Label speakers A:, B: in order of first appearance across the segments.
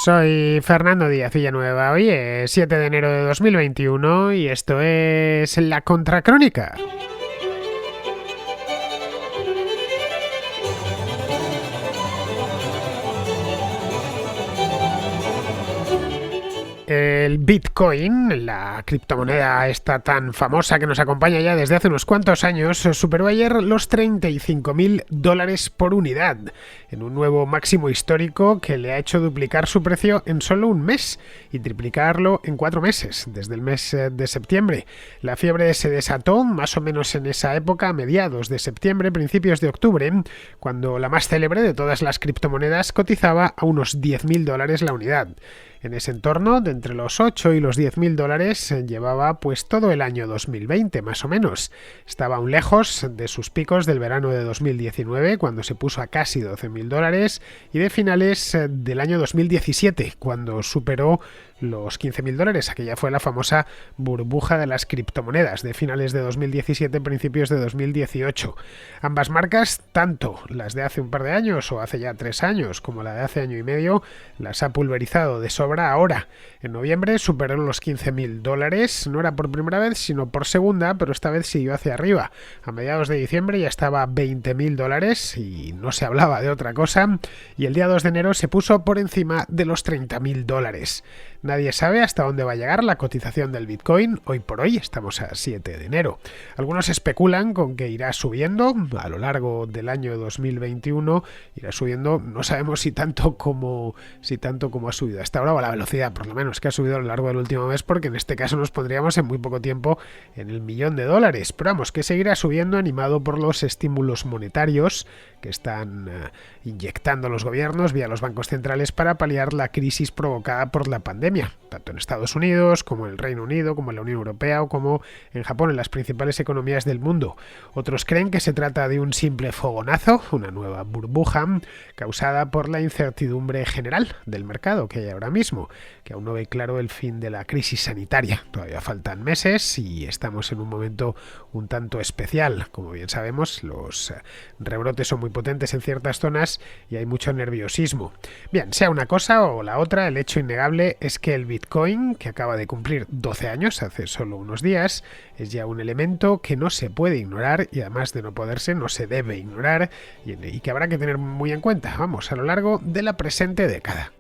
A: Soy Fernando Díaz Villanueva. Hoy es 7 de enero de 2021 y esto es La Contracrónica. El Bitcoin, la criptomoneda esta tan famosa que nos acompaña ya desde hace unos cuantos años, superó ayer los $35.000 por unidad, en un nuevo máximo histórico que le ha hecho duplicar su precio en solo un mes y triplicarlo en 4 meses, desde el mes de septiembre. La fiebre se desató más o menos en esa época, a mediados de septiembre, principios de octubre, cuando la más célebre de todas las criptomonedas cotizaba a unos $10.000 la unidad. En ese entorno, de entre los 8 y los $10.000, llevaba pues todo el año 2020, más o menos. Estaba aún lejos de sus picos del verano de 2019, cuando se puso a casi $12.000, y de finales del año 2017, cuando superó los $15.000. Aquella fue la famosa burbuja de las criptomonedas de finales de 2017, principios de 2018. Ambas marcas, tanto las de hace un par de años o hace ya 3 años como la de hace año y medio, las ha pulverizado de sobra ahora. En noviembre superó los $15.000, no era por primera vez sino por segunda, pero esta vez siguió hacia arriba. A mediados de diciembre ya estaba a $20.000 y no se hablaba de otra cosa, y el día 2 de enero se puso por encima de los $30.000. Nadie sabe hasta dónde va a llegar la cotización del Bitcoin. Hoy por hoy estamos a 7 de enero. Algunos especulan con que irá subiendo a lo largo del año 2021. Irá subiendo, no sabemos si tanto como ha subido hasta ahora, o a la velocidad por lo menos que ha subido a lo largo del último mes, porque en este caso nos pondríamos en muy poco tiempo en el $1.000.000. Pero vamos, que seguirá subiendo animado por los estímulos monetarios que están inyectando los gobiernos vía los bancos centrales para paliar la crisis provocada por la pandemia, tanto en Estados Unidos como en el Reino Unido, como en la Unión Europea o como en Japón, en las principales economías del mundo. Otros creen que se trata de un simple fogonazo, una nueva burbuja causada por la incertidumbre general del mercado que hay ahora mismo, que aún no ve claro el fin de la crisis sanitaria. Todavía faltan meses y estamos en un momento un tanto especial. Como bien sabemos, los rebrotes son muy potentes en ciertas zonas y hay mucho nerviosismo. Bien, sea una cosa o la otra, el hecho innegable es que el Bitcoin, que acaba de cumplir 12 años hace solo unos días, es ya un elemento que no se puede ignorar y además de no poderse, no se debe ignorar y que habrá que tener muy en cuenta, vamos, a lo largo de la presente década.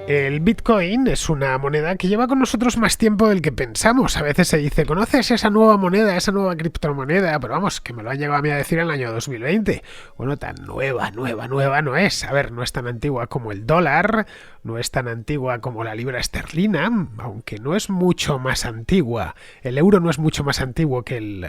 A: El Bitcoin es una moneda que lleva con nosotros más tiempo del que pensamos. A veces se dice, ¿conoces esa nueva moneda, esa nueva criptomoneda? Pero vamos, que me lo han llegado a mí a decir en el año 2020. Bueno, tan nueva no es. A ver, no es tan antigua como el dólar, no es tan antigua como la libra esterlina, aunque no es mucho más antigua. El euro no es mucho más antiguo que el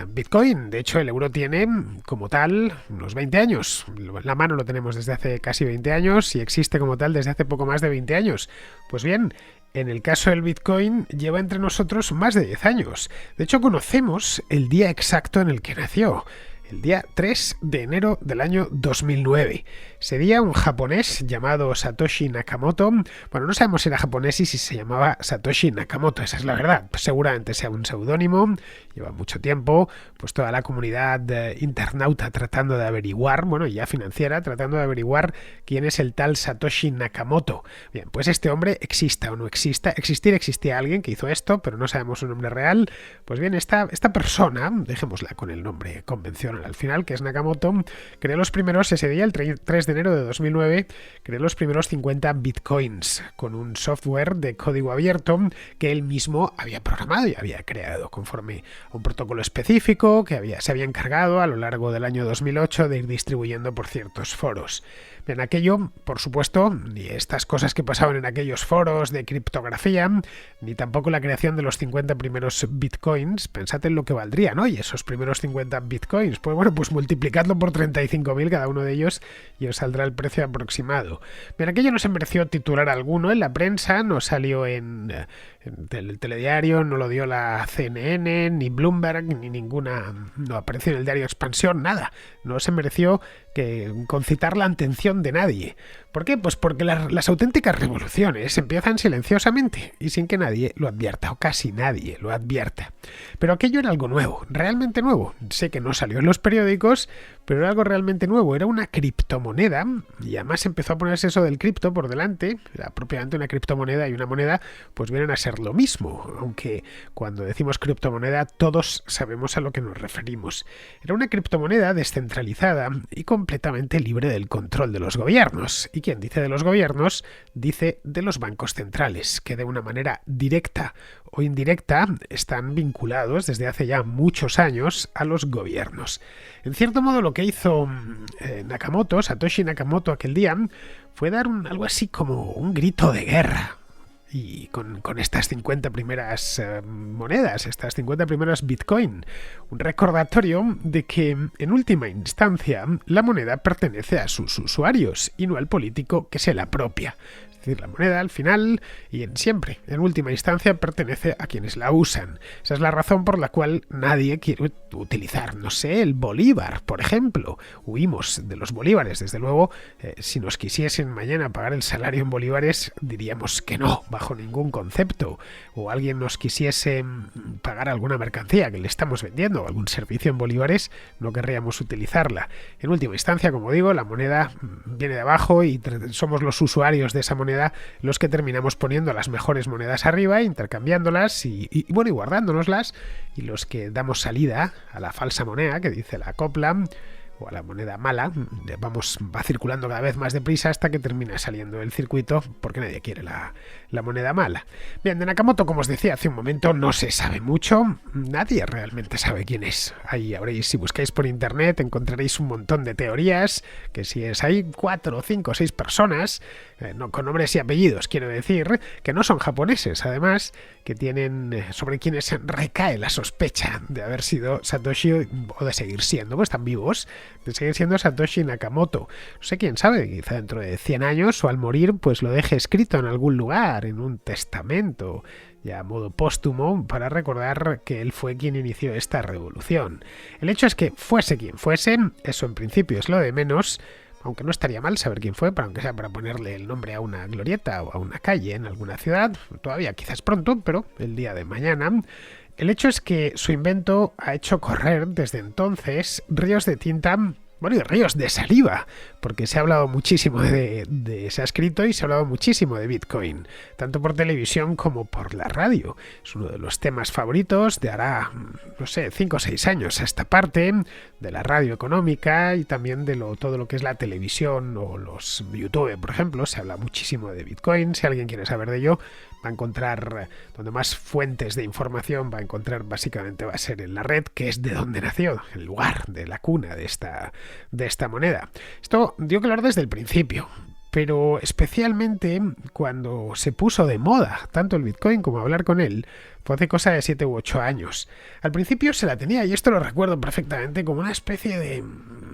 A: Bitcoin. De hecho, el euro tiene, como tal, unos 20 años. En la mano lo tenemos desde hace casi 20 años y existe como tal desde hace poco más de 20 años. Pues bien, en el caso del Bitcoin lleva entre nosotros más de 10 años. De hecho, conocemos el día exacto en el que nació. El día 3 de enero del año 2009. Ese día un japonés llamado Satoshi Nakamoto, bueno, no sabemos si era japonés y si se llamaba Satoshi Nakamoto, esa es la verdad, pues seguramente sea un seudónimo, lleva mucho tiempo, pues toda la comunidad internauta tratando de averiguar, bueno, ya financiera, tratando de averiguar quién es el tal Satoshi Nakamoto. Bien, pues este hombre exista o no exista, existía alguien que hizo esto, pero no sabemos su nombre real. Pues bien, esta persona, dejémosla con el nombre convencional al final, que es Nakamoto, creó los primeros, ese día, el 3 de enero de 2009, creó los primeros 50 bitcoins con un software de código abierto que él mismo había programado y había creado conforme a un protocolo específico que se había encargado a lo largo del año 2008 de ir distribuyendo por ciertos foros. En aquello, por supuesto, ni estas cosas que pasaban en aquellos foros de criptografía, ni tampoco la creación de los 50 primeros bitcoins, pensad en lo que valdrían hoy esos primeros 50 bitcoins. Pues bueno, pues multiplicadlo por 35.000 cada uno de ellos y os saldrá el precio aproximado. Bien, aquello no se mereció titular alguno en la prensa, no salió en el telediario, no lo dio la CNN, ni Bloomberg, ni ninguna, no apareció en el diario Expansión, nada. No se mereció que concitar la atención atención de nadie. ¿Por qué? Pues porque las auténticas revoluciones empiezan silenciosamente y sin que nadie lo advierta, o casi nadie lo advierta. Pero aquello era algo nuevo, realmente nuevo. Sé que no salió en los periódicos, pero era algo realmente nuevo. Era una criptomoneda, y además empezó a ponerse eso del cripto por delante. Era propiamente una criptomoneda, y una moneda pues vienen a ser lo mismo, aunque cuando decimos criptomoneda todos sabemos a lo que nos referimos. Era una criptomoneda descentralizada y completamente libre del control de los gobiernos. Y quien dice de los gobiernos, dice de los bancos centrales, que de una manera directa o indirecta están vinculados desde hace ya muchos años a los gobiernos. En cierto modo, lo que hizo Satoshi Nakamoto aquel día fue dar algo así como un grito de guerra. Y con estas 50 primeras monedas, estas 50 primeras Bitcoin, un recordatorio de que en última instancia la moneda pertenece a sus usuarios y no al político que se la apropia. Es decir, la moneda al final y siempre, en última instancia, pertenece a quienes la usan. Esa es la razón por la cual nadie quiere utilizar, no sé, el bolívar, por ejemplo. Huimos de los bolívares, desde luego. Si nos quisiesen mañana pagar el salario en bolívares, diríamos que no, bajo ningún concepto. O alguien nos quisiese pagar alguna mercancía que le estamos vendiendo o algún servicio en bolívares, no querríamos utilizarla. En última instancia, como digo, la moneda viene de abajo y somos los usuarios de esa moneda los que terminamos poniendo las mejores monedas arriba, intercambiándolas y guardándonoslas, y los que damos salida a la falsa moneda que dice la copla, o a la moneda mala, va circulando cada vez más deprisa hasta que termina saliendo del circuito porque nadie quiere la moneda mala. Bien, de Nakamoto, como os decía hace un momento, no se sabe mucho, nadie realmente sabe quién es. Ahí si buscáis por internet encontraréis un montón de teorías, que si hay 4, 5, 6 personas, con nombres y apellidos, quiero decir, que no son japoneses, además, que tienen sobre quienes recae la sospecha de haber sido Satoshi o de seguir siendo, pues están vivos, de seguir siendo Satoshi Nakamoto. No sé, quién sabe, quizá dentro de 100 años o al morir pues lo deje escrito en algún lugar, en un testamento, ya a modo póstumo, para recordar que él fue quien inició esta revolución. El hecho es que fuese quien fuese, eso en principio es lo de menos, aunque no estaría mal saber quién fue, aunque sea para ponerle el nombre a una glorieta o a una calle en alguna ciudad, todavía quizás pronto, pero el día de mañana. El hecho es que su invento ha hecho correr desde entonces ríos de tinta, bueno, y ríos de saliva, porque se ha hablado muchísimo se ha escrito y se ha hablado muchísimo de Bitcoin, tanto por televisión como por la radio. Es uno de los temas favoritos de hará, no sé, 5 o 6 años a esta parte, de la radio económica y también de todo lo que es la televisión o los YouTube, por ejemplo. Se habla muchísimo de Bitcoin. Si alguien quiere saber de ello, va a encontrar donde más fuentes de información va a encontrar, básicamente va a ser en la red, que es de donde nació, el lugar de la cuna de esta moneda. Esto dio que hablar desde el principio, pero especialmente cuando se puso de moda tanto el Bitcoin como hablar con él, fue hace cosa de 7 u 8 años. Al principio se la tenía, y esto lo recuerdo perfectamente, como una especie de,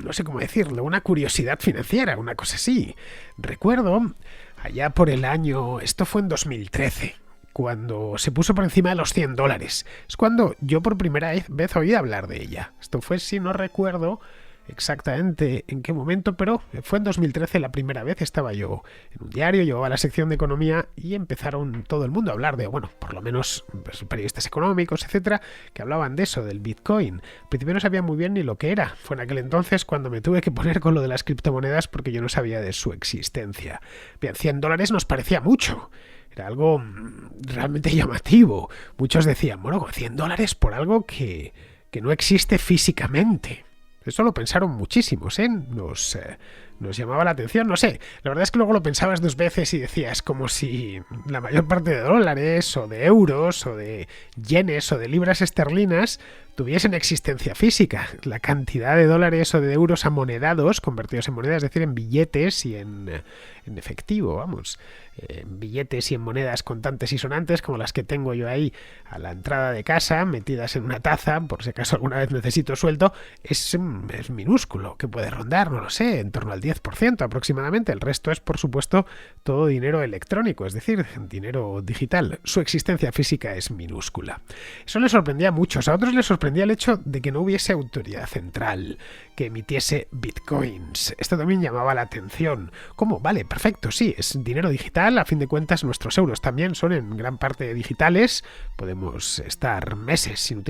A: no sé cómo decirlo, una curiosidad financiera, una cosa así. Recuerdo allá por el año, esto fue en 2013, cuando se puso por encima de los $100. Es cuando yo por primera vez oí hablar de ella. Esto fue, si no recuerdo exactamente en qué momento, pero fue en 2013 la primera vez. Estaba yo en un diario, llevaba la sección de economía y empezaron todo el mundo a hablar de, bueno, por lo menos pues, periodistas económicos, etcétera, que hablaban de eso, del Bitcoin. Al principio no sabía muy bien ni lo que era. Fue en aquel entonces cuando me tuve que poner con lo de las criptomonedas porque yo no sabía de su existencia. Bien, $100 nos parecía mucho. Era algo realmente llamativo. Muchos decían, bueno, $100 por algo que no existe físicamente. Eso lo pensaron muchísimos, ¿eh? Nos llamaba la atención, no sé. La verdad es que luego lo pensabas 2 veces y decías como si la mayor parte de dólares o de euros o de yenes o de libras esterlinas tuviesen existencia física. La cantidad de dólares o de euros amonedados, convertidos en monedas, es decir, en billetes y en efectivo, vamos, en billetes y en monedas contantes y sonantes, como las que tengo yo ahí a la entrada de casa, metidas en una taza, por si acaso alguna vez necesito sueldo, es minúsculo, que puede rondar, no lo sé, en torno al 10% aproximadamente. El resto es, por supuesto, todo dinero electrónico, es decir, dinero digital. Su existencia física es minúscula. Eso le sorprendía a muchos. A otros les sorprendía el hecho de que no hubiese autoridad central que emitiese bitcoins. Esto también llamaba la atención. ¿Cómo? Vale, perfecto, sí, es dinero digital. A fin de cuentas, nuestros euros también son en gran parte digitales. Podemos estar meses sin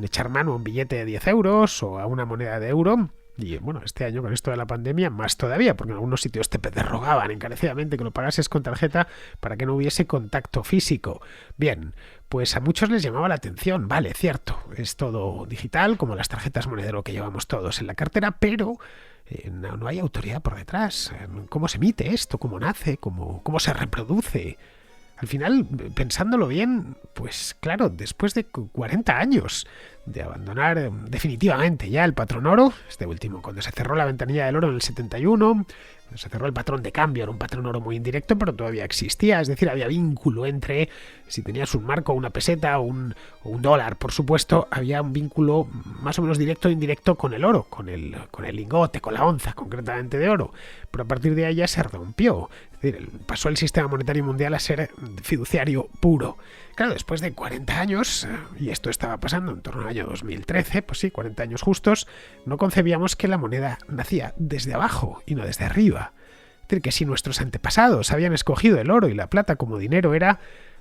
A: echar mano a un billete de 10 euros o a una moneda de euro. Y bueno, este año con esto de la pandemia más todavía, porque en algunos sitios te derrogaban encarecidamente que lo pagases con tarjeta para que no hubiese contacto físico. Bien, pues a muchos les llamaba la atención. Vale, cierto, es todo digital, como las tarjetas monedero que llevamos todos en la cartera, pero no hay autoridad por detrás. ¿Cómo se emite esto? ¿Cómo nace? ¿Cómo se reproduce? Al final, pensándolo bien, pues claro, después de 40 años de abandonar definitivamente ya el patrón oro, este último, cuando se cerró la ventanilla del oro en el 71, se cerró el patrón de cambio, era un patrón oro muy indirecto, pero todavía existía, es decir, había vínculo entre, si tenías un marco, una peseta o un dólar, por supuesto, había un vínculo más o menos directo e indirecto con el oro, con el lingote, con la onza concretamente de oro, pero a partir de ahí ya se rompió, es decir, pasó el sistema monetario mundial a ser fiduciario puro. Claro, después de 40 años, y esto estaba pasando en torno al año 2013, pues sí, 40 años justos, no concebíamos que la moneda nacía desde abajo y no desde arriba. Es decir, que si nuestros antepasados habían escogido el oro y la plata como dinero era,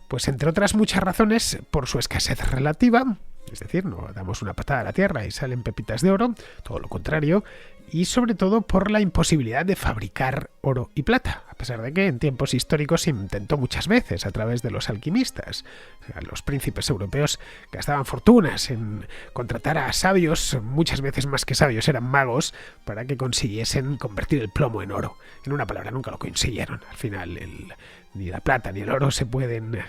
A: pues entre otras muchas razones, por su escasez relativa, es decir, no damos una patada a la tierra y salen pepitas de oro, todo lo contrario, y sobre todo por la imposibilidad de fabricar oro y plata, a pesar de que en tiempos históricos se intentó muchas veces a través de los alquimistas. O sea, los príncipes europeos gastaban fortunas en contratar a sabios, muchas veces más que sabios, eran magos, para que consiguiesen convertir el plomo en oro. En una palabra, nunca lo consiguieron. Al final, ni la plata ni el oro se pueden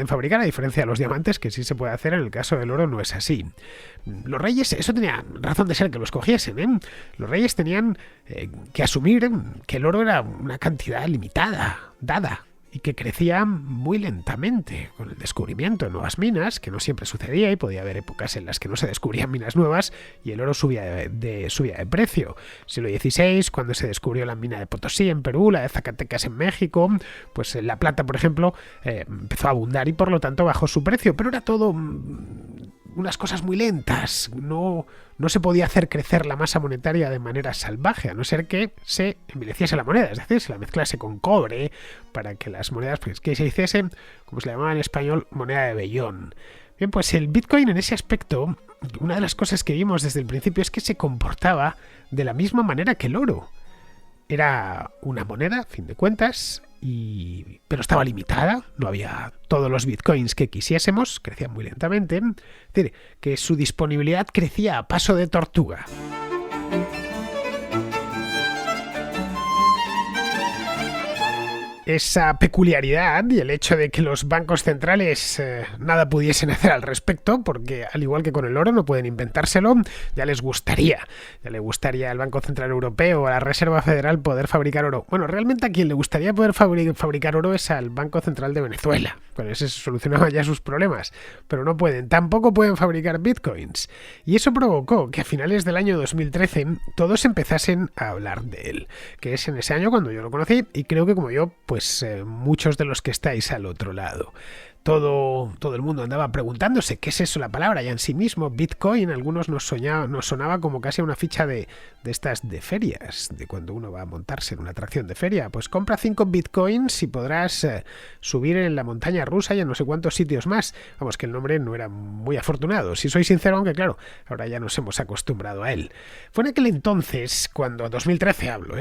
A: fabricar, a diferencia de los diamantes, que sí se puede hacer. En el caso del oro no es así. Los reyes, eso tenía razón de ser que lo escogiesen, ¿eh? Los reyes tenían que asumir que el oro era una cantidad limitada, dada, y que crecía muy lentamente con el descubrimiento de nuevas minas, que no siempre sucedía y podía haber épocas en las que no se descubrían minas nuevas y el oro subía de precio. Siglo XVI, cuando se descubrió la mina de Potosí en Perú, la de Zacatecas en México, pues la plata, por ejemplo, empezó a abundar y por lo tanto bajó su precio, pero era todo unas cosas muy lentas, no se podía hacer crecer la masa monetaria de manera salvaje, a no ser que se envileciese la moneda, es decir, se la mezclase con cobre para que las monedas, pues, que se hiciesen, como se le llamaba en español, moneda de vellón. Bien, pues el Bitcoin en ese aspecto, una de las cosas que vimos desde el principio es que se comportaba de la misma manera que el oro. Era una moneda, a fin de cuentas, pero estaba limitada, no había todos los bitcoins que quisiésemos, crecía muy lentamente, es decir, que su disponibilidad crecía a paso de tortuga. Esa peculiaridad y el hecho de que los bancos centrales nada pudiesen hacer al respecto, porque al igual que con el oro no pueden inventárselo, ya le gustaría al Banco Central Europeo o a la Reserva Federal poder fabricar oro. Bueno, realmente a quien le gustaría poder fabricar oro es al Banco Central de Venezuela. Con ese se solucionaban ya sus problemas, pero no pueden, tampoco pueden fabricar bitcoins. Y eso provocó que a finales del año 2013 todos empezasen a hablar de él, que es en ese año cuando yo lo conocí y creo que como yo, pues muchos de los que estáis al otro lado. Todo el mundo andaba preguntándose qué es eso la palabra ya en sí mismo, Bitcoin. Algunos nos sonaba como casi una ficha de estas de ferias, de cuando uno va a montarse en una atracción de feria. Pues compra 5 Bitcoins y podrás subir en la montaña rusa y en no sé cuántos sitios más. Vamos, que el nombre no era muy afortunado, si soy sincero, aunque claro, ahora ya nos hemos acostumbrado a él. Fue en aquel entonces, cuando 2013 hablo,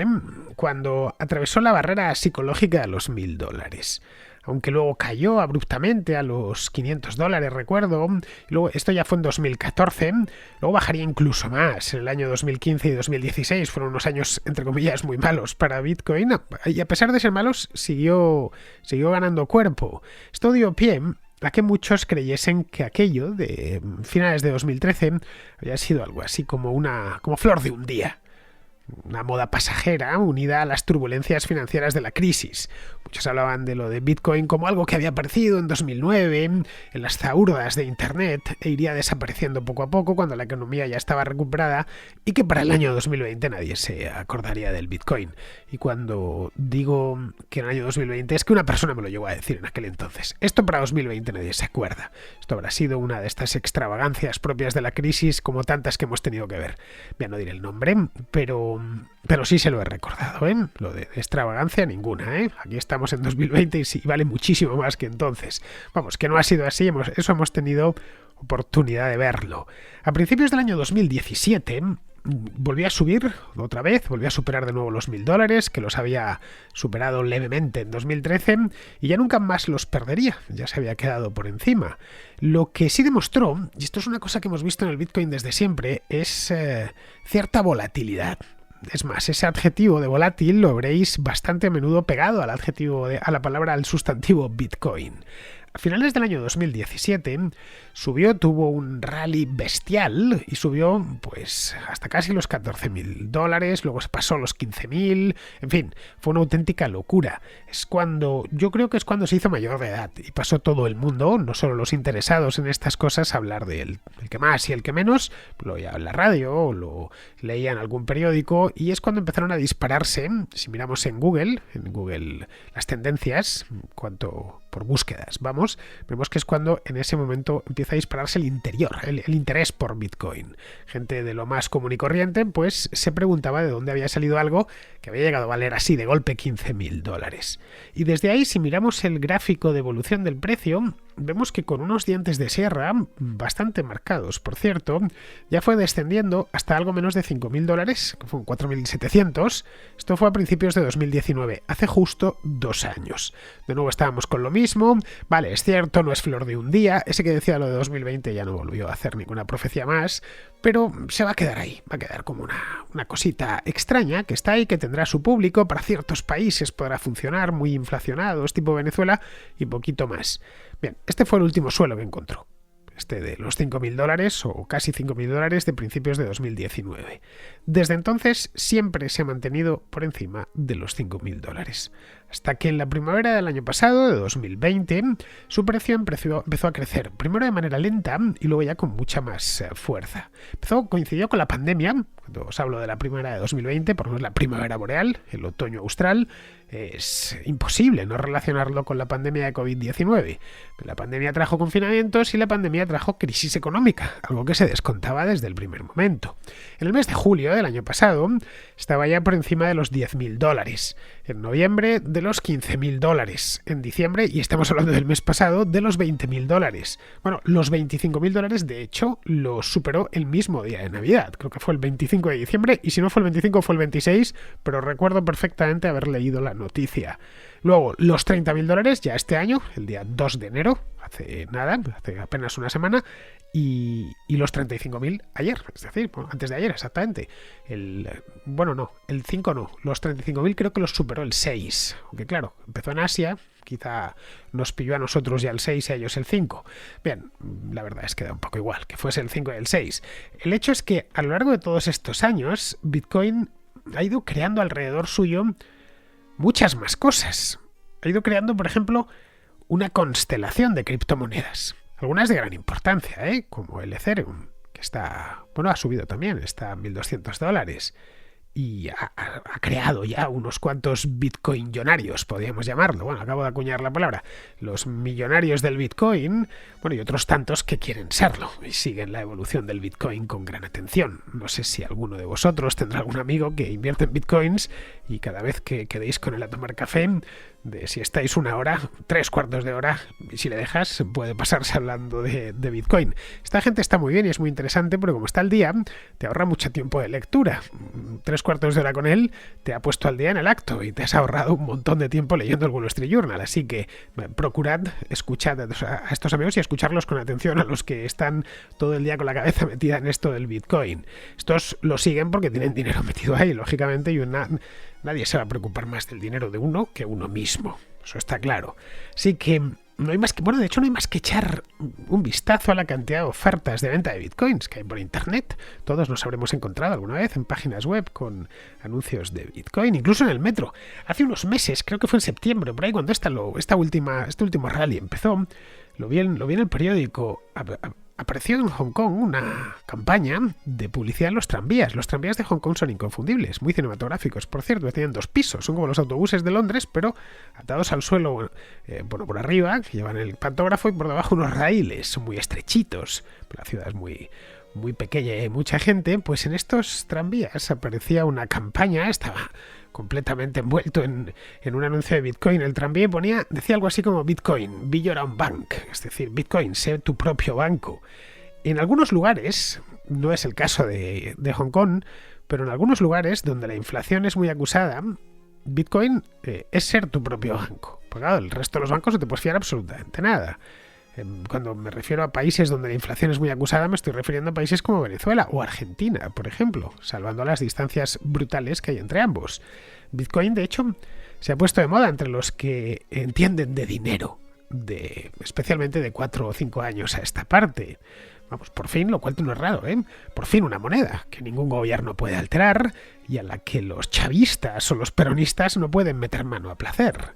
A: cuando atravesó la barrera psicológica de los $1.000. Aunque luego cayó abruptamente a los $500, recuerdo. Luego, esto ya fue en 2014, luego bajaría incluso más. En el año 2015 y 2016 fueron unos años, entre comillas, muy malos para Bitcoin, y a pesar de ser malos, siguió ganando cuerpo. Esto dio pie a que muchos creyesen que aquello de finales de 2013 había sido algo así como flor de un día. una moda pasajera unida a las turbulencias financieras de la crisis. Muchos hablaban de lo de Bitcoin como algo que había aparecido en 2009 en las zahurdas de Internet e iría desapareciendo poco a poco cuando la economía ya estaba recuperada, y que para el año 2020 nadie se acordaría del Bitcoin. Y cuando digo que en el año 2020 es que una persona me lo llegó a decir en aquel entonces. Esto para 2020 nadie se acuerda. Esto habrá sido una de estas extravagancias propias de la crisis, como tantas que hemos tenido que ver. Ya no diré el nombre, pero sí se lo he recordado, ¿eh? Lo de extravagancia ninguna, ¿eh? Aquí estamos en 2020 y sí, vale muchísimo más que entonces. Vamos, que no ha sido así, eso hemos tenido oportunidad de verlo. A principios del año 2017 volvió a subir otra vez, volvió a superar de nuevo los $1.000, que los había superado levemente en 2013, y ya nunca más los perdería, ya se había quedado por encima. Lo que sí demostró, y esto es una cosa que hemos visto en el Bitcoin desde siempre, es cierta volatilidad. Es más, ese adjetivo de volátil lo veréis bastante a menudo pegado al sustantivo Bitcoin. A finales del año 2017 tuvo un rally bestial y subió pues hasta casi los $14.000, luego se pasó los 15.000, en fin, fue una auténtica locura. Yo creo que es cuando se hizo mayor de edad y pasó todo el mundo, no solo los interesados en estas cosas, a hablar de él. El que más y el que menos lo oía en la radio o lo leía en algún periódico, y es cuando empezaron a dispararse, si miramos en Google las tendencias, por búsquedas, vemos que es cuando en ese momento empieza a dispararse el interés por Bitcoin. Gente de lo más común y corriente pues se preguntaba de dónde había salido algo que había llegado a valer así de golpe $15.000. Y desde ahí, si miramos el gráfico de evolución del precio, vemos que con unos dientes de sierra bastante marcados, por cierto, ya fue descendiendo hasta algo menos de $5.000, que fueron 4.700. Esto fue a principios de 2019, hace justo 2 años. De nuevo estábamos con lo mismo. Vale, es cierto, no es flor de un día. Ese que decía lo de 2020 ya no volvió a hacer ninguna profecía más, pero se va a quedar ahí, va a quedar como una cosita extraña que está ahí, que tendrá su público. Para ciertos países podrá funcionar, muy inflacionados, tipo Venezuela, y poquito más. Bien, este fue el último suelo que encontró, de los $5.000 o casi $5.000 de principios de 2019. Desde entonces siempre se ha mantenido por encima de los $5.000, hasta que en la primavera del año pasado, de 2020, su precio empezó a crecer, primero de manera lenta y luego ya con mucha más fuerza. Coincidió con la pandemia. Cuando os hablo de la primavera de 2020, por no es la primavera boreal, el otoño austral, es imposible no relacionarlo con la pandemia de COVID-19. La pandemia trajo confinamientos y la pandemia trajo crisis económica, algo que se descontaba desde el primer momento. En el mes de julio del año pasado estaba ya por encima de los $10.000, en noviembre de los $15.000, en diciembre, y estamos hablando del mes pasado, de los $20.000. Bueno, los $25.000 de hecho los superó el mismo día de Navidad, creo que fue el 25 de diciembre, y si no fue el 25 fue el 26, pero recuerdo perfectamente haber leído la noticia. Luego, los $30.000 ya este año, el día 2 de enero, hace apenas una semana, y los 35.000 ayer, es decir, antes de ayer exactamente. El 5 no, los 35.000 creo que los superó el 6, aunque claro, empezó en Asia, quizá nos pilló a nosotros ya el 6 y a ellos el 5. Bien, la verdad es que da un poco igual, que fuese el 5 y el 6. El hecho es que a lo largo de todos estos años, Bitcoin ha ido creando alrededor suyo muchas más cosas. Ha ido creando, por ejemplo, una constelación de criptomonedas, algunas de gran importancia, como el Ethereum, que ha subido también, está a $1.200, y ha creado ya unos cuantos bitcoinionarios, podríamos llamarlo. Bueno, acabo de acuñar la palabra. Los millonarios del Bitcoin, y otros tantos que quieren serlo y siguen la evolución del Bitcoin con gran atención. No sé si alguno de vosotros tendrá algún amigo que invierte en Bitcoins y cada vez que quedéis con él a tomar café, si estáis 1 hora, 3/4 de hora, y si le dejas, puede pasarse hablando de Bitcoin. Esta gente está muy bien y es muy interesante, pero como está al día, te ahorra mucho tiempo de lectura. 3/4 de hora con él te ha puesto al día en el acto y te has ahorrado un montón de tiempo leyendo el Wall Street Journal. Así que procurad escuchar a estos amigos y escucharlos con atención, a los que están todo el día con la cabeza metida en esto del Bitcoin. Estos lo siguen porque tienen dinero metido ahí, lógicamente, y nadie se va a preocupar más del dinero de uno que uno mismo. Eso está claro. Así que no hay más que, bueno, de hecho no hay más que echar un vistazo a la cantidad de ofertas de venta de bitcoins que hay por internet. Todos nos habremos encontrado alguna vez en páginas web con anuncios de bitcoin, incluso en el metro. Hace unos meses, creo que fue en septiembre, por ahí cuando este último rally empezó, lo vi en el periódico. Apareció en Hong Kong una campaña de publicidad en los tranvías. Los tranvías de Hong Kong son inconfundibles, muy cinematográficos. Por cierto, tienen 2 pisos, son como los autobuses de Londres, pero atados al suelo, por arriba, que llevan el pantógrafo, y por debajo unos raíles, son muy estrechitos. La ciudad es muy pequeña y hay mucha gente. Pues en estos tranvías aparecía una campaña, estaba completamente envuelto en un anuncio de Bitcoin. El tranvía decía algo así como Bitcoin, be your own bank, es decir, Bitcoin, sé tu propio banco. En algunos lugares, no es el caso de Hong Kong, pero en algunos lugares donde la inflación es muy acusada, Bitcoin es ser tu propio banco. Porque claro, el resto de los bancos no te puedes fiar absolutamente nada. Cuando me refiero a países donde la inflación es muy acusada, me estoy refiriendo a países como Venezuela o Argentina, por ejemplo, salvando las distancias brutales que hay entre ambos. Bitcoin, de hecho, se ha puesto de moda entre los que entienden de dinero, especialmente de 4 o 5 años a esta parte. Vamos, por fin, lo cual no es raro, ¿eh? Por fin una moneda que ningún gobierno puede alterar y a la que los chavistas o los peronistas no pueden meter mano a placer.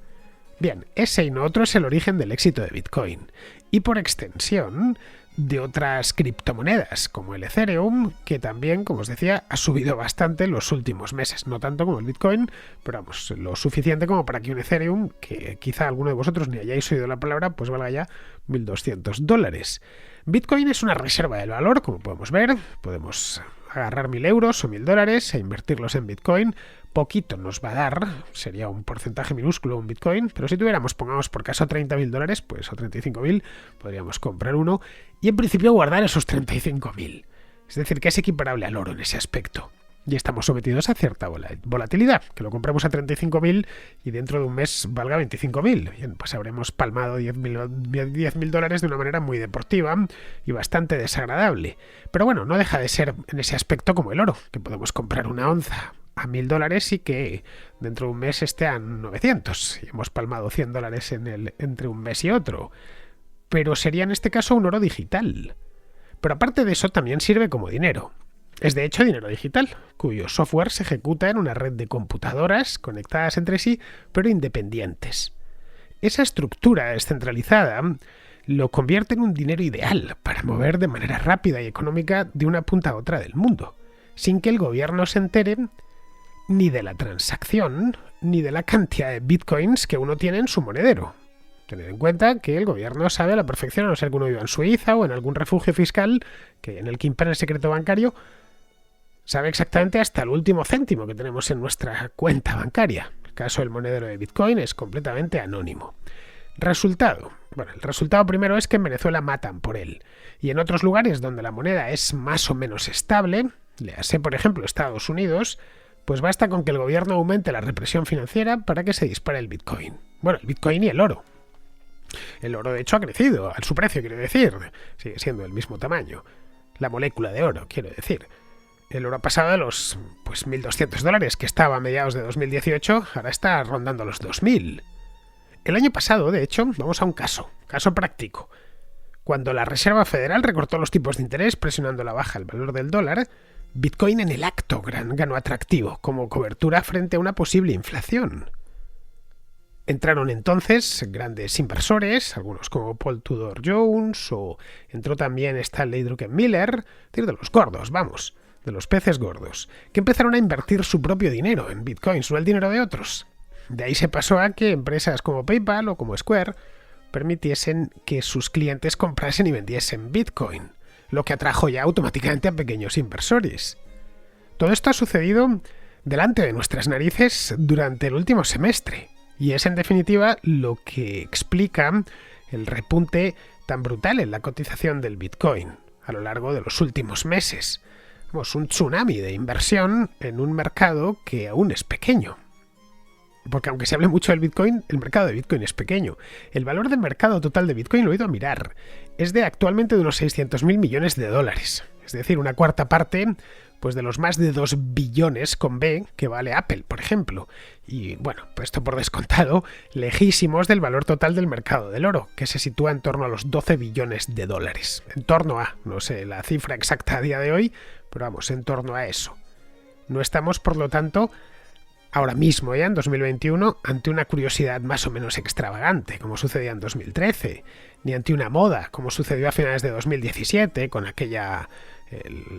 A: Bien, ese y no otro es el origen del éxito de Bitcoin, y por extensión de otras criptomonedas, como el Ethereum, que también, como os decía, ha subido bastante en los últimos meses, no tanto como el Bitcoin, pero vamos, lo suficiente como para que un Ethereum, que quizá alguno de vosotros ni hayáis oído la palabra, pues valga ya $1.200. Bitcoin es una reserva del valor, como podemos ver, podemos agarrar 1.000 euros o $1.000 e invertirlos en Bitcoin. Poquito nos va a dar, sería un porcentaje minúsculo un Bitcoin, pero si tuviéramos, pongamos por caso $30.000, pues o 35.000, podríamos comprar uno y en principio guardar esos 35.000. Es decir, que es equiparable al oro en ese aspecto. Y estamos sometidos a cierta volatilidad, que lo compremos a 35.000 y dentro de un mes valga 25.000. Bien, pues habremos palmado $10.000 de una manera muy deportiva y bastante desagradable. Pero bueno, no deja de ser en ese aspecto como el oro, que podemos comprar una onza a $1.000 y que dentro de un mes esté a 900 y hemos palmado $100 entre un mes y otro. Pero sería en este caso un oro digital. Pero aparte de eso también sirve como dinero. Es de hecho dinero digital, cuyo software se ejecuta en una red de computadoras conectadas entre sí, pero independientes. Esa estructura descentralizada lo convierte en un dinero ideal para mover de manera rápida y económica de una punta a otra del mundo, sin que el gobierno se entere ni de la transacción, ni de la cantidad de bitcoins que uno tiene en su monedero. Tened en cuenta que el gobierno sabe a la perfección, a no ser que uno viva en Suiza o en algún refugio fiscal en el que impera el secreto bancario, sabe exactamente hasta el último céntimo que tenemos en nuestra cuenta bancaria. El caso del monedero de Bitcoin es completamente anónimo. Resultado. Bueno, el resultado primero es que en Venezuela matan por él. Y en otros lugares donde la moneda es más o menos estable, léase por ejemplo Estados Unidos, pues basta con que el gobierno aumente la represión financiera para que se dispare el Bitcoin. Bueno, el Bitcoin y el oro. El oro de hecho ha crecido, a su precio quiero decir, sigue siendo del mismo tamaño. La molécula de oro, quiero decir. El oro ha pasado de los $1.200 que estaba a mediados de 2018, ahora está rondando los 2.000. El año pasado, de hecho, vamos a un caso práctico. Cuando la Reserva Federal recortó los tipos de interés presionando la baja del valor del dólar, Bitcoin en el acto ganó atractivo como cobertura frente a una posible inflación. Entraron entonces grandes inversores, algunos como Paul Tudor Jones, o entró también Stanley Druckenmiller, es decir, de los gordos, vamos, de los peces gordos, que empezaron a invertir su propio dinero en bitcoins, no el dinero de otros. De ahí se pasó a que empresas como PayPal o como Square permitiesen que sus clientes comprasen y vendiesen bitcoin, lo que atrajo ya automáticamente a pequeños inversores. Todo esto ha sucedido delante de nuestras narices durante el último semestre, y es en definitiva lo que explica el repunte tan brutal en la cotización del bitcoin a lo largo de los últimos meses. Un tsunami de inversión en un mercado que aún es pequeño. Porque aunque se hable mucho del Bitcoin, el mercado de Bitcoin es pequeño. El valor del mercado total de Bitcoin, lo he ido a mirar, es de actualmente de unos $600.000 millones. es decir, una cuarta parte pues de los más de 2 billones con B que vale Apple, por ejemplo. Y bueno, pues esto por descontado, lejísimos del valor total del mercado del oro, que se sitúa en torno a los 12 billones de dólares. En torno a, no sé la cifra exacta a día de hoy, pero vamos, en torno a eso. No estamos, por lo tanto, ahora mismo ya en 2021, ante una curiosidad más o menos extravagante, como sucedía en 2013, ni ante una moda, como sucedió a finales de 2017, con aquella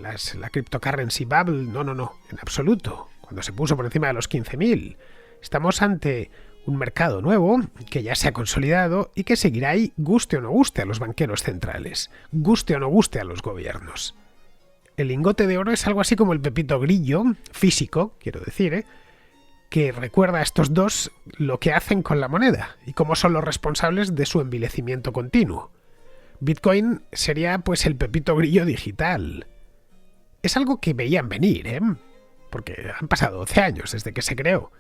A: la cryptocurrency bubble. No, en absoluto. Cuando se puso por encima de los 15.000. Estamos ante un mercado nuevo que ya se ha consolidado y que seguirá ahí, guste o no guste a los banqueros centrales, guste o no guste a los gobiernos. El lingote de oro es algo así como el pepito grillo, físico, quiero decir, que recuerda a estos dos lo que hacen con la moneda y cómo son los responsables de su envilecimiento continuo. Bitcoin sería pues el pepito grillo digital. Es algo que veían venir, porque han pasado 12 años desde que se creó.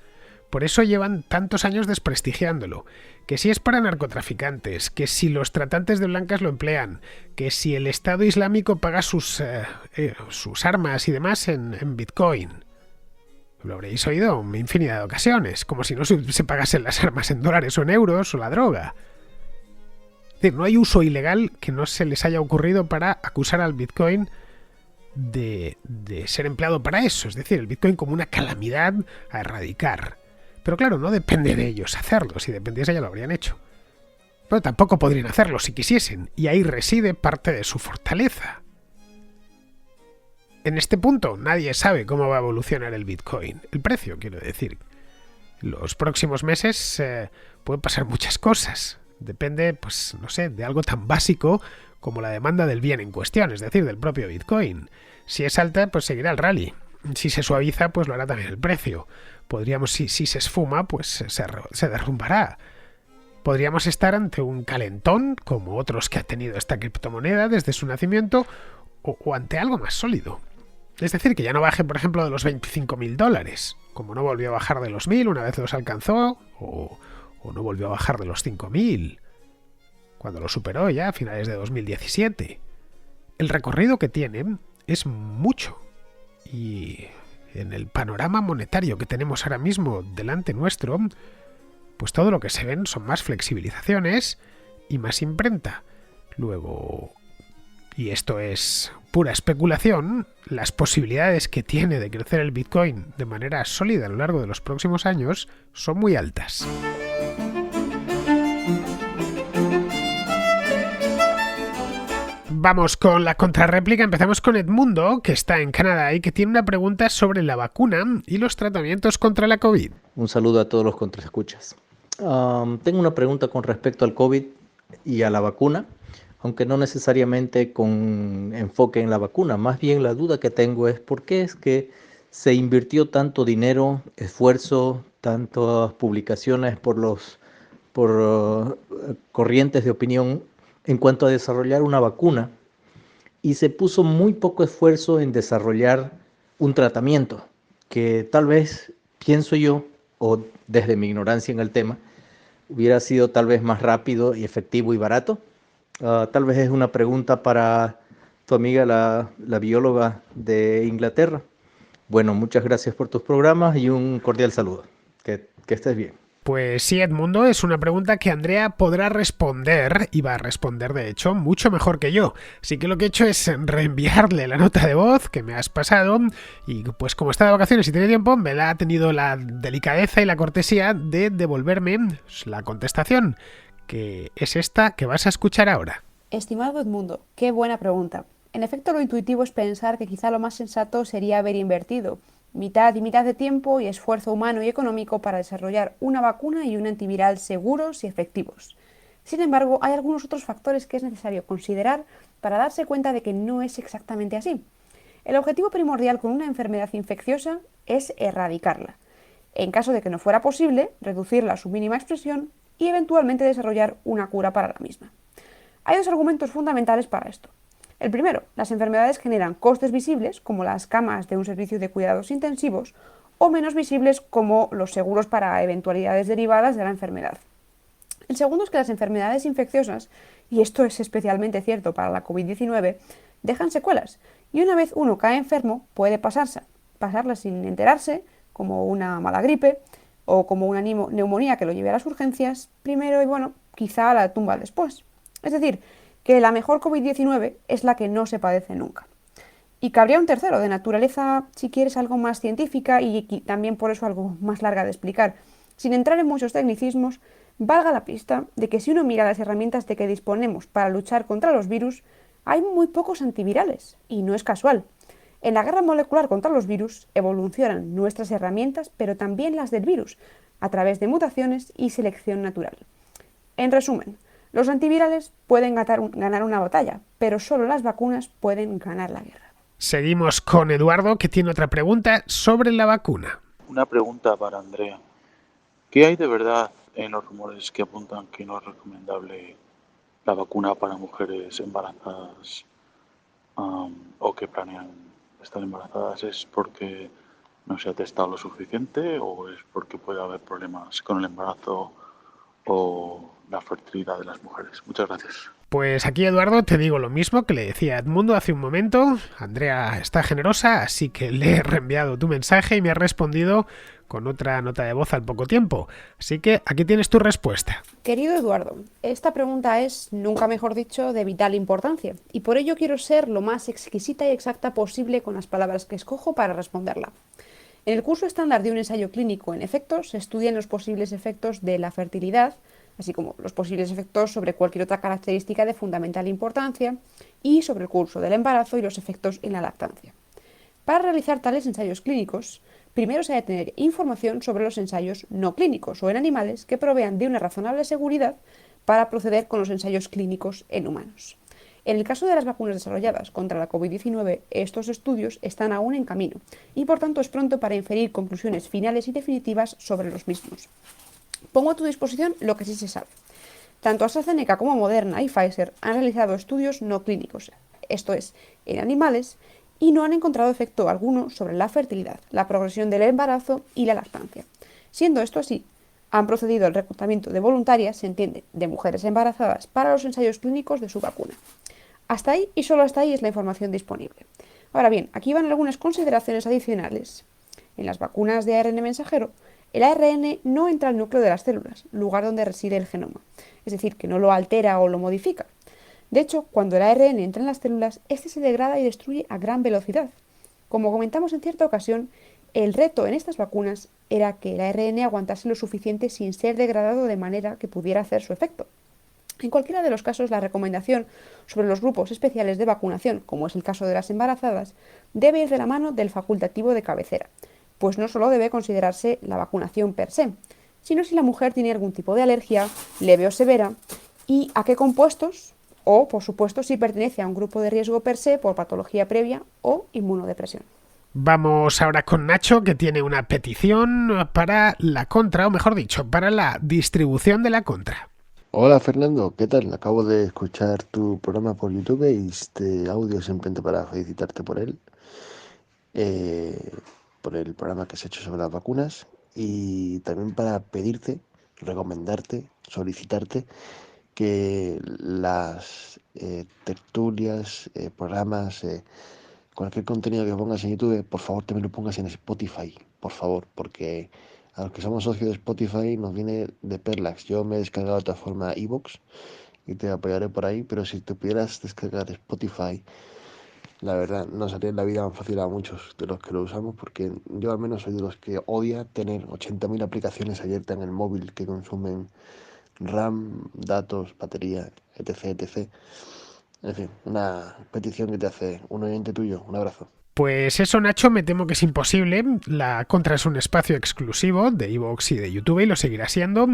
A: Por eso llevan tantos años desprestigiándolo. Que si es para narcotraficantes, que si los tratantes de blancas lo emplean, que si el Estado Islámico paga sus armas y demás en Bitcoin. Lo habréis oído en infinidad de ocasiones, como si no se pagasen las armas en dólares o en euros o la droga. Es decir, no hay uso ilegal que no se les haya ocurrido para acusar al Bitcoin de ser empleado para eso. Es decir, el Bitcoin como una calamidad a erradicar. Pero claro, no depende de ellos hacerlo. Si dependiese ya lo habrían hecho. Pero tampoco podrían hacerlo si quisiesen. Y ahí reside parte de su fortaleza. En este punto nadie sabe cómo va a evolucionar el Bitcoin. El precio, quiero decir. En los próximos meses pueden pasar muchas cosas. Depende, pues no sé, de algo tan básico como la demanda del bien en cuestión, es decir, del propio Bitcoin. Si es alta, pues seguirá el rally. Si se suaviza, pues lo hará también el precio. Podríamos, si se esfuma, pues se derrumbará. Podríamos estar ante un calentón, como otros que ha tenido esta criptomoneda desde su nacimiento, o ante algo más sólido. Es decir, que ya no baje, por ejemplo, de los $25.000, como no volvió a bajar de los 1.000 una vez los alcanzó, o no volvió a bajar de los 5.000, cuando lo superó ya a finales de 2017. El recorrido que tiene es mucho, y en el panorama monetario que tenemos ahora mismo delante nuestro, pues todo lo que se ven son más flexibilizaciones y más imprenta. Luego, y esto es pura especulación, las posibilidades que tiene de crecer el Bitcoin de manera sólida a lo largo de los próximos años son muy altas. Vamos con la contrarréplica. Empezamos con Edmundo, que está en Canadá y que tiene una pregunta sobre la vacuna y los tratamientos contra la COVID.
B: Un saludo a todos los contraescuchas. Tengo una pregunta con respecto al COVID y a la vacuna, aunque no necesariamente con enfoque en la vacuna. Más bien la duda que tengo es por qué es que se invirtió tanto dinero, esfuerzo, tantas publicaciones por corrientes de opinión en cuanto a desarrollar una vacuna, y se puso muy poco esfuerzo en desarrollar un tratamiento que tal vez, pienso yo, o desde mi ignorancia en el tema, hubiera sido tal vez más rápido y efectivo y barato. Tal vez es una pregunta para tu amiga la bióloga de Inglaterra. Bueno, muchas gracias por tus programas y un cordial saludo. Que estés bien.
A: Pues sí, Edmundo, es una pregunta que Andrea podrá responder, y va a responder de hecho mucho mejor que yo. Así que lo que he hecho es reenviarle la nota de voz que me has pasado, y pues como está de vacaciones y tiene tiempo, me ha tenido la delicadeza y la cortesía de devolverme la contestación, que es esta que vas a escuchar ahora.
C: Estimado Edmundo, qué buena pregunta. En efecto, lo intuitivo es pensar que quizá lo más sensato sería haber invertido mitad y mitad de tiempo y esfuerzo humano y económico para desarrollar una vacuna y un antiviral seguros y efectivos. Sin embargo, hay algunos otros factores que es necesario considerar para darse cuenta de que no es exactamente así. El objetivo primordial con una enfermedad infecciosa es erradicarla. En caso de que no fuera posible, reducirla a su mínima expresión y eventualmente desarrollar una cura para la misma. Hay dos argumentos fundamentales para esto. El primero, las enfermedades generan costes visibles, como las camas de un servicio de cuidados intensivos, o menos visibles, como los seguros para eventualidades derivadas de la enfermedad. El segundo es que las enfermedades infecciosas, y esto es especialmente cierto para la COVID-19, dejan secuelas, y una vez uno cae enfermo puede pasarla sin enterarse, como una mala gripe o como una neumonía que lo lleve a las urgencias primero y bueno, quizá a la tumba después. Es decir, que la mejor COVID-19 es la que no se padece nunca. Y cabría un tercero, de naturaleza, si quieres, algo más científica y también por eso algo más larga de explicar. Sin entrar en muchos tecnicismos, valga la pista de que si uno mira las herramientas de que disponemos para luchar contra los virus, hay muy pocos antivirales, y no es casual. En la guerra molecular contra los virus evolucionan nuestras herramientas, pero también las del virus, a través de mutaciones y selección natural. En resumen, los antivirales pueden ganar una batalla, pero solo las vacunas pueden ganar la guerra.
A: Seguimos con Eduardo, que tiene otra pregunta sobre la vacuna.
D: Una pregunta para Andrea. ¿Qué hay de verdad en los rumores que apuntan que no es recomendable la vacuna para mujeres embarazadas o que planean estar embarazadas? ¿Es porque no se ha testado lo suficiente o es porque puede haber problemas con el embarazo o la fertilidad de las mujeres? Muchas gracias.
A: Pues aquí, Eduardo, te digo lo mismo que le decía a Edmundo hace un momento. Andrea está generosa, así que le he reenviado tu mensaje y me ha respondido con otra nota de voz al poco tiempo. Así que aquí tienes tu respuesta.
C: Querido Eduardo, esta pregunta es, nunca mejor dicho, de vital importancia, y por ello quiero ser lo más exquisita y exacta posible con las palabras que escojo para responderla. En el curso estándar de un ensayo clínico en efectos se estudian los posibles efectos de la fertilidad, así como los posibles efectos sobre cualquier otra característica de fundamental importancia y sobre el curso del embarazo y los efectos en la lactancia. Para realizar tales ensayos clínicos, primero se ha de tener información sobre los ensayos no clínicos o en animales que provean de una razonable seguridad para proceder con los ensayos clínicos en humanos. En el caso de las vacunas desarrolladas contra la COVID-19, estos estudios están aún en camino y por tanto es pronto para inferir conclusiones finales y definitivas sobre los mismos. Pongo a tu disposición lo que sí se sabe. Tanto AstraZeneca como Moderna y Pfizer han realizado estudios no clínicos, esto es, en animales, y no han encontrado efecto alguno sobre la fertilidad, la progresión del embarazo y la lactancia. Siendo esto así, han procedido al reclutamiento de voluntarias, se entiende, de mujeres embarazadas para los ensayos clínicos de su vacuna. Hasta ahí y solo hasta ahí es la información disponible. Ahora bien, aquí van algunas consideraciones adicionales. En las vacunas de ARN mensajero, el ARN no entra al núcleo de las células, lugar donde reside el genoma, es decir, que no lo altera o lo modifica. De hecho, cuando el ARN entra en las células, este se degrada y destruye a gran velocidad. Como comentamos en cierta ocasión, el reto en estas vacunas era que el ARN aguantase lo suficiente sin ser degradado de manera que pudiera hacer su efecto. En cualquiera de los casos, la recomendación sobre los grupos especiales de vacunación, como es el caso de las embarazadas, debe ir de la mano del facultativo de cabecera, pues no solo debe considerarse la vacunación per se, sino si la mujer tiene algún tipo de alergia, leve o severa, y a qué compuestos, o, por supuesto, si pertenece a un grupo de riesgo per se por patología previa o inmunodepresión.
A: Vamos ahora con Nacho, que tiene una petición para la contra, o mejor dicho, para la distribución de la contra.
E: Hola Fernando, ¿qué tal? Acabo de escuchar tu programa por YouTube y este audio simplemente para felicitarte por el programa que has hecho sobre las vacunas y también para pedirte, recomendarte, solicitarte que las tertulias, programas, cualquier contenido que pongas en YouTube, por favor también lo pongas en Spotify, por favor, porque a los que somos socios de Spotify nos viene de perlas. Yo me he descargado de otra forma iVoox y te apoyaré por ahí, pero si te pudieras descargar Spotify, la verdad, nos haría la vida más fácil a muchos de los que lo usamos, porque yo al menos soy de los que odia tener 80.000 aplicaciones abiertas en el móvil que consumen RAM, datos, batería, etc, etc. En fin, una petición que te hace un oyente tuyo. Un abrazo.
A: Pues eso, Nacho, me temo que es imposible. La contra es un espacio exclusivo de iVoox y de YouTube y lo seguirá siendo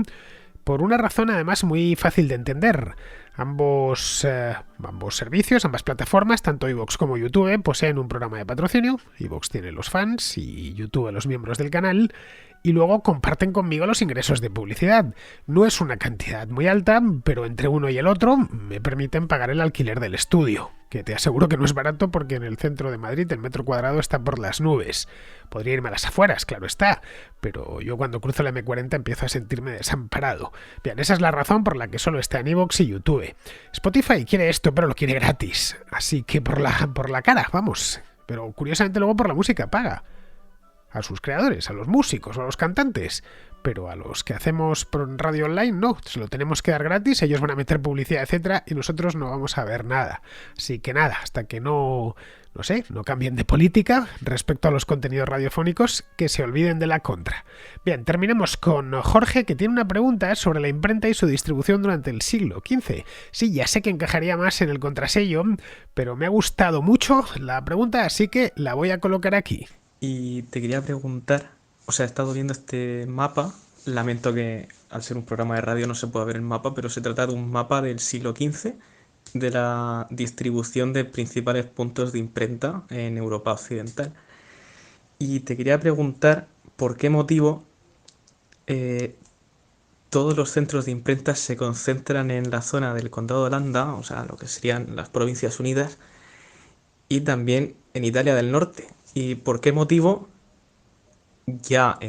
A: por una razón además muy fácil de entender. Ambos servicios, ambas plataformas, tanto iVoox como YouTube, poseen un programa de patrocinio. iVoox tiene los fans y YouTube los miembros del canal. Y luego comparten conmigo los ingresos de publicidad. No es una cantidad muy alta, pero entre uno y el otro me permiten pagar el alquiler del estudio, que te aseguro que no es barato porque en el centro de Madrid el metro cuadrado está por las nubes. Podría irme a las afueras, claro está, pero yo cuando cruzo la M40 empiezo a sentirme desamparado. Bien, esa es la razón por la que solo está en iVoox y YouTube. Spotify quiere esto, pero lo quiere gratis, así que por la cara, vamos. Pero curiosamente luego por la música paga. A sus creadores, a los músicos o a los cantantes. Pero a los que hacemos radio online no, se lo tenemos que dar gratis, ellos van a meter publicidad, etcétera, y nosotros no vamos a ver nada. Así que nada, hasta que no cambien de política respecto a los contenidos radiofónicos, que se olviden de la contra. Bien, terminemos con Jorge, que tiene una pregunta sobre la imprenta y su distribución durante el siglo XV. Sí, ya sé que encajaría más en el contrasello, pero me ha gustado mucho la pregunta, así que la voy a colocar aquí.
F: Y te quería preguntar, he estado viendo este mapa, lamento que al ser un programa de radio no se pueda ver el mapa, pero se trata de un mapa del siglo XV, de la distribución de principales puntos de imprenta en Europa Occidental. Y te quería preguntar por qué motivo todos los centros de imprenta se concentran en la zona del Condado de Holanda, lo que serían las Provincias Unidas, y también en Italia del Norte. ¿Y por qué motivo ya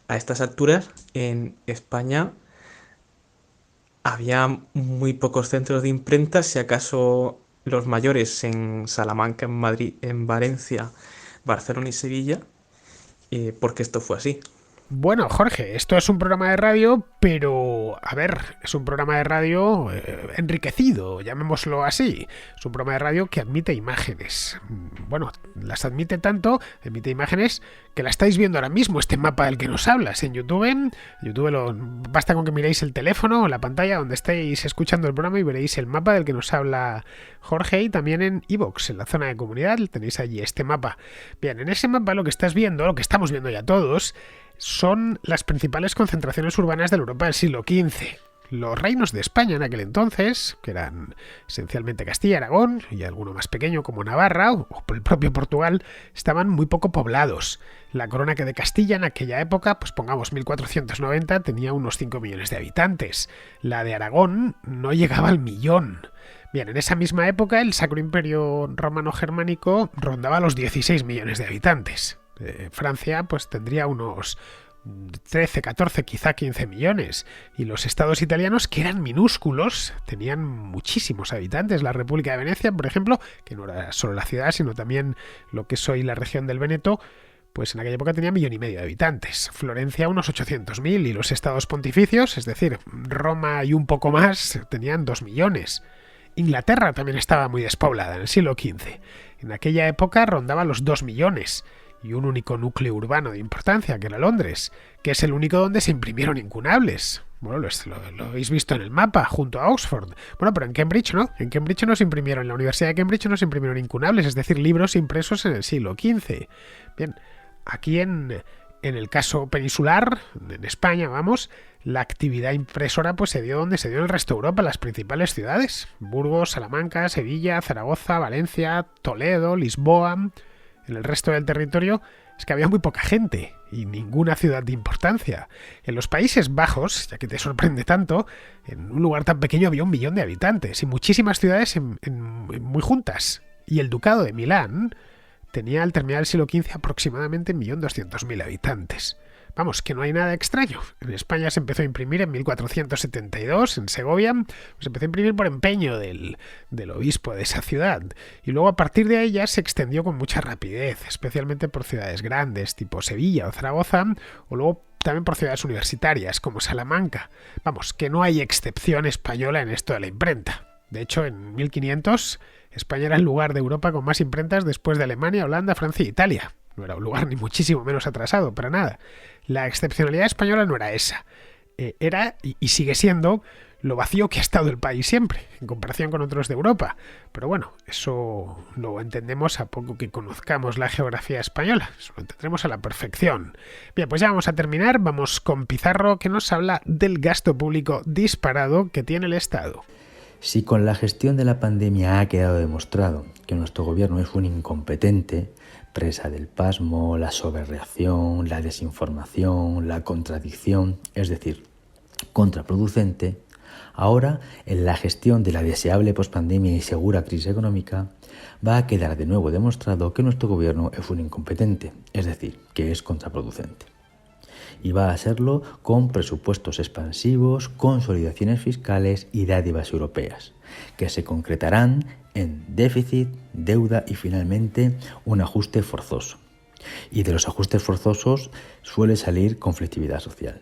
F: a estas alturas en España había muy pocos centros de imprenta, si acaso los mayores en Salamanca, en Madrid, en Valencia, Barcelona y Sevilla? ¿Por qué esto fue así?
A: Bueno, Jorge, esto es un programa de radio, pero, a ver, es un programa de radio enriquecido, llamémoslo así. Es un programa de radio que admite imágenes. Bueno, las admite tanto, emite imágenes, que la estáis viendo ahora mismo, este mapa del que nos hablas en YouTube. En YouTube basta con que miréis el teléfono o la pantalla donde estéis escuchando el programa y veréis el mapa del que nos habla Jorge, y también en iVoox, en la zona de comunidad, tenéis allí este mapa. Bien, en ese mapa lo que estás viendo, lo que estamos viendo ya todos, son las principales concentraciones urbanas de la Europa del siglo XV. Los reinos de España en aquel entonces, que eran esencialmente Castilla y Aragón, y alguno más pequeño como Navarra o el propio Portugal, estaban muy poco poblados. La corona de Castilla en aquella época, pues pongamos 1490, tenía unos 5 millones de habitantes. La de Aragón no llegaba al millón. Bien, en esa misma época el Sacro Imperio Romano Germánico rondaba los 16 millones de habitantes. Francia pues tendría unos 13, 14, quizá 15 millones. Y los estados italianos, que eran minúsculos, tenían muchísimos habitantes. La República de Venecia, por ejemplo, que no era solo la ciudad, sino también lo que es hoy la región del Véneto, pues en aquella época tenía 1,5 millones de habitantes. Florencia unos 800.000, y los estados pontificios, es decir, Roma y un poco más, tenían 2 millones. Inglaterra también estaba muy despoblada en el siglo XV. En aquella época rondaba los 2 millones. Y un único núcleo urbano de importancia, que era Londres, que es el único donde se imprimieron incunables. Bueno, lo habéis visto en el mapa, junto a Oxford. Bueno, pero en Cambridge no. En Cambridge no se imprimieron, en la Universidad de Cambridge no se imprimieron incunables, es decir, libros impresos en el siglo XV. Bien, aquí en el caso peninsular, en España, vamos, la actividad impresora pues se dio donde se dio en el resto de Europa, las principales ciudades. Burgos, Salamanca, Sevilla, Zaragoza, Valencia, Toledo, Lisboa. En el resto del territorio es que había muy poca gente y ninguna ciudad de importancia. En los Países Bajos, ya que te sorprende tanto, en un lugar tan pequeño había 1 millón de habitantes y muchísimas ciudades muy juntas. Y el Ducado de Milán tenía al terminar el siglo XV aproximadamente 1.200.000 habitantes. Vamos, que no hay nada extraño. En España se empezó a imprimir en 1472, en Segovia, se empezó a imprimir por empeño del obispo de esa ciudad. Y luego a partir de ahí ya se extendió con mucha rapidez, especialmente por ciudades grandes, tipo Sevilla o Zaragoza, o luego también por ciudades universitarias, como Salamanca. Vamos, que no hay excepción española en esto de la imprenta. De hecho, en 1500, España era el lugar de Europa con más imprentas después de Alemania, Holanda, Francia e Italia. No era un lugar ni muchísimo menos atrasado, para nada. La excepcionalidad española no era esa. Era, y sigue siendo, lo vacío que ha estado el país siempre, en comparación con otros de Europa. Pero bueno, eso lo entendemos a poco que conozcamos la geografía española. Eso lo entendremos a la perfección. Bien, pues ya vamos a terminar. Vamos con Pizarro, que nos habla del gasto público disparado que tiene el Estado.
G: Si con la gestión de la pandemia ha quedado demostrado que nuestro gobierno es un incompetente, presa del pasmo, la sobrereacción, la desinformación, la contradicción, es decir, contraproducente, Ahora, en la gestión de la deseable pospandemia y segura crisis económica, va a quedar de nuevo demostrado que nuestro gobierno es un incompetente, es decir, que es contraproducente. Y va a serlo con presupuestos expansivos, consolidaciones fiscales y dádivas europeas, que se concretarán en déficit, deuda y finalmente un ajuste forzoso. Y de los ajustes forzosos suele salir conflictividad social.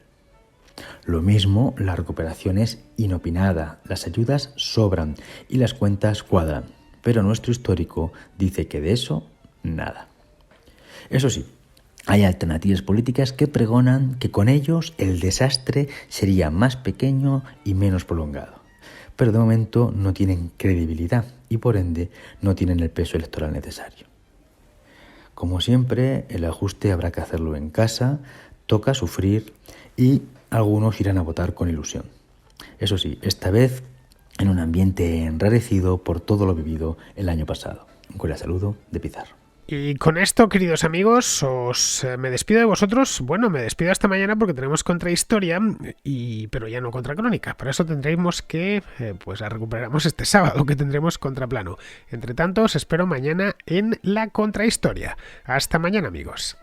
G: Lo mismo, la recuperación es inopinada, las ayudas sobran y las cuentas cuadran, pero nuestro histórico dice que de eso, nada. Eso sí, hay alternativas políticas que pregonan que con ellos el desastre sería más pequeño y menos prolongado, pero de momento no tienen credibilidad y por ende no tienen el peso electoral necesario. Como siempre, el ajuste habrá que hacerlo en casa, toca sufrir y algunos irán a votar con ilusión. Eso sí, esta vez en un ambiente enrarecido por todo lo vivido el año pasado. Un cordial saludo de Pizarro.
A: Y con esto, queridos amigos, me despido de vosotros. Bueno, me despido hasta mañana porque tenemos Contrahistoria, pero ya no Contracrónica. Para eso tendremos que, la recuperamos este sábado, que tendremos Contraplano. Entre tanto, os espero mañana en la Contrahistoria. Hasta mañana, amigos.